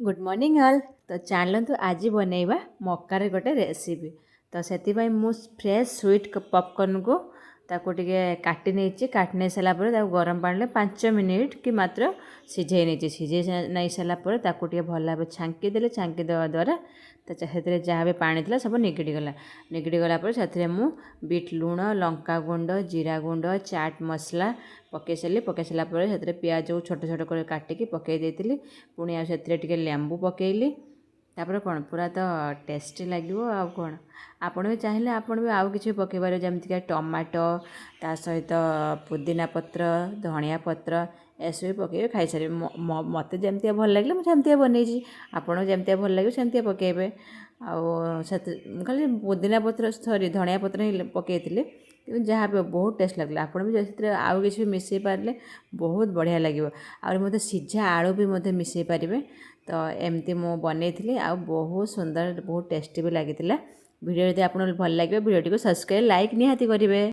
Good morning all. तो चलतु आज बनैबा मकार गोटे रेसिपी। तो से फ्रेश स्वीट पॉपकॉर्न को ताको टिके काटी नहीं काटी नहीं सारापर गरम पानी 5 मिनिट कि मात्र सिझे नहीं सिझे नहीं सारापर ताको भल भाव छांकी देले छांकी देवा द्वारा से जहाँ भी पानी था सब निगड़ी गला से बीट लुण लंका गुंड जीरा गुंड चाट मसला पकई सारे से पियाज को छोट छोट कर काटिकी पकई देती पुणी आते लेंबू पकईली तापर कौन पूरा तो टेस्टी लगे आ कौन आपण भी चाहिए आपण भी आउ कि पकईबार जमीक टमाटो ता सहित पुदीना पत्र धनिया पत्र एसबू पकईबे खाई सारे मत जमती भल लगे मुझे बनई आपड़ जमती भल लगे सेमती पकईबे खाली पुदीना पत्र सॉरी धनिया पत्र ही पकई जहाँ भी बहुत टेस्ट लगला आप भी आउ कि मिसई पारे बहुत बढ़िया लगे आते सीझा आलू भी मिसई पारे। तो एमती मु बनई आ बहुत सुंदर बहुत टेस्टी भी लगी। वीडियो यदि आपको भल लगे वीडियो को सब्सक्राइब लाइक निहाती करेंगे।